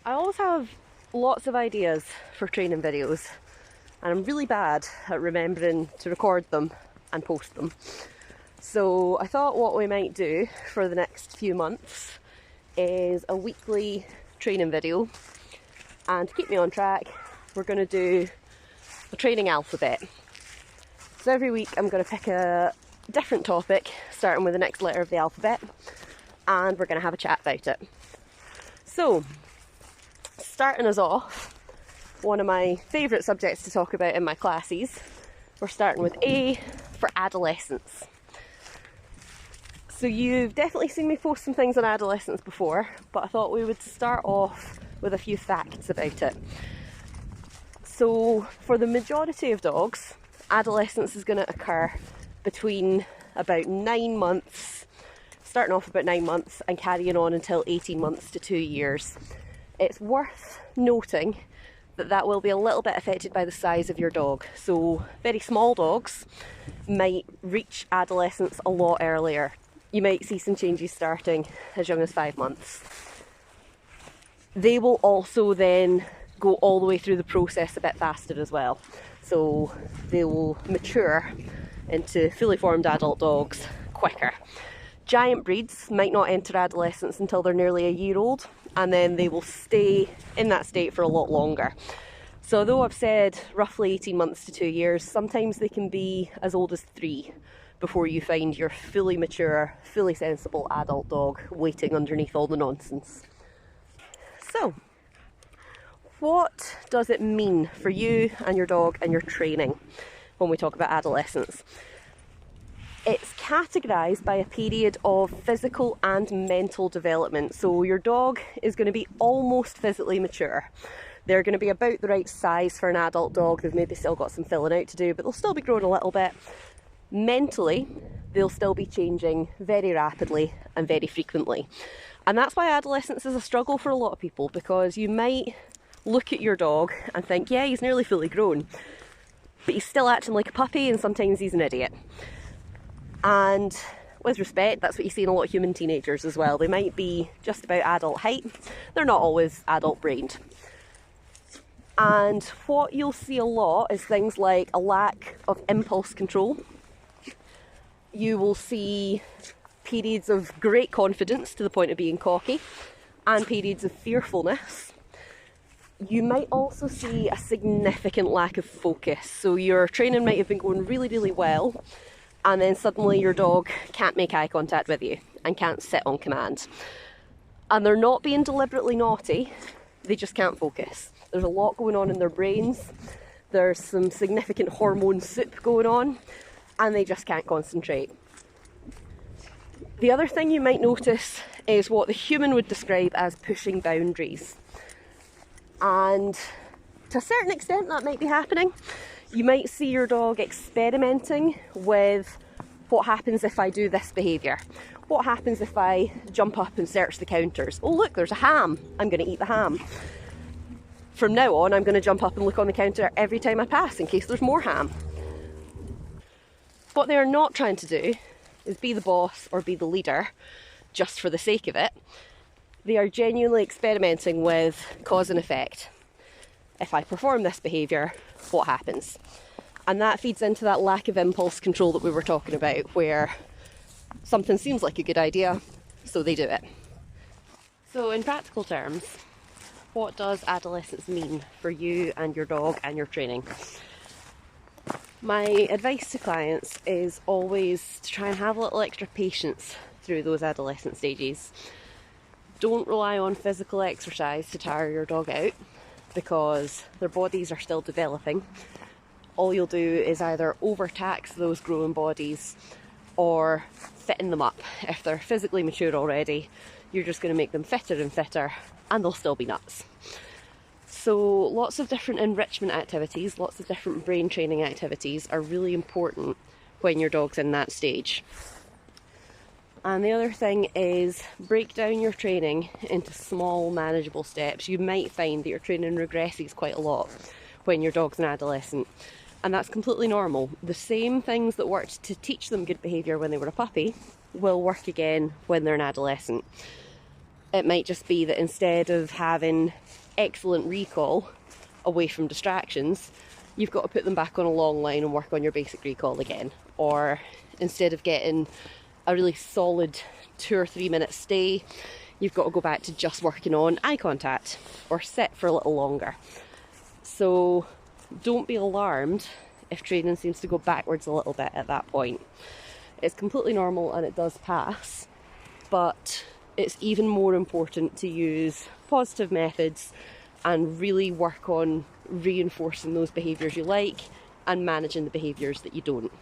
I always have lots of ideas for training videos, and I'm really bad at remembering to record them and post them. So I thought what we might do for the next few months is a weekly training video, and to keep me on track, we're going to do a training alphabet. So every week I'm going to pick a different topic starting with the next letter of the alphabet, and we're going to have a chat about it. So starting us off, one of my favourite subjects to talk about in my classes, we're starting with A for adolescence. So you've definitely seen me post some things on adolescence before, but I thought we would start off with a few facts about it. So for the majority of dogs, adolescence is going to occur between about 9 months, starting off about 9 months and carrying on until 18 months to 2 years. It's worth noting that that will be a little bit affected by the size of your dog. So very small dogs might reach adolescence a lot earlier. You might see some changes starting as young as 5 months. They will also then go all the way through the process a bit faster as well. So they will mature into fully formed adult dogs quicker. Giant breeds might not enter adolescence until they're nearly a year old, and then they will stay in that state for a lot longer. So though I've said roughly 18 months to 2 years, sometimes they can be as old as 3 before you find your fully mature, fully sensible adult dog waiting underneath all the nonsense. So, what does it mean for you and your dog and your training when we talk about adolescence? It's categorised by a period of physical and mental development. So your dog is going to be almost physically mature. They're going to be about the right size for an adult dog. They've maybe still got some filling out to do, but they'll still be growing a little bit. Mentally, they'll still be changing very rapidly and very frequently. And that's why adolescence is a struggle for a lot of people, because you might look at your dog and think, yeah, he's nearly fully grown, but he's still acting like a puppy, and sometimes he's an idiot. And with respect, that's what you see in a lot of human teenagers as well. They might be just about adult height. They're not always adult brained. And what you'll see a lot is things like a lack of impulse control. You will see periods of great confidence to the point of being cocky, and periods of fearfulness. You might also see a significant lack of focus. So your training might have been going really, really well, and then suddenly your dog can't make eye contact with you and can't sit on command. And they're not being deliberately naughty, they just can't focus. There's a lot going on in their brains, there's some significant hormone soup going on, and they just can't concentrate. The other thing you might notice is what the human would describe as pushing boundaries. And to a certain extent that might be happening. You might see your dog experimenting with what happens if I do this behaviour. What happens if I jump up and search the counters? Oh look, there's a ham. I'm going to eat the ham. From now on, I'm going to jump up and look on the counter every time I pass in case there's more ham. What they are not trying to do is be the boss or be the leader just for the sake of it. They are genuinely experimenting with cause and effect. If I perform this behaviour, what happens? And that feeds into that lack of impulse control that we were talking about, where something seems like a good idea, so they do it. So in practical terms, what does adolescence mean for you and your dog and your training? My advice to clients is always to try and have a little extra patience through those adolescent stages. Don't rely on physical exercise to tire your dog out, because their bodies are still developing. All you'll do is either overtax those growing bodies or fitten them up. If they're physically mature already, you're just going to make them fitter and fitter, and they'll still be nuts. So lots of different enrichment activities, lots of different brain training activities are really important when your dog's in that stage. And the other thing is break down your training into small, manageable steps. You might find that your training regresses quite a lot when your dog's an adolescent. And that's completely normal. The same things that worked to teach them good behaviour when they were a puppy will work again when they're an adolescent. It might just be that instead of having excellent recall away from distractions, you've got to put them back on a long line and work on your basic recall again. Or instead of getting a really solid 2 or 3 minute stay, you've got to go back to just working on eye contact or sit for a little longer. So don't be alarmed if training seems to go backwards a little bit at that point. It's completely normal and it does pass, but it's even more important to use positive methods and really work on reinforcing those behaviours you like and managing the behaviours that you don't.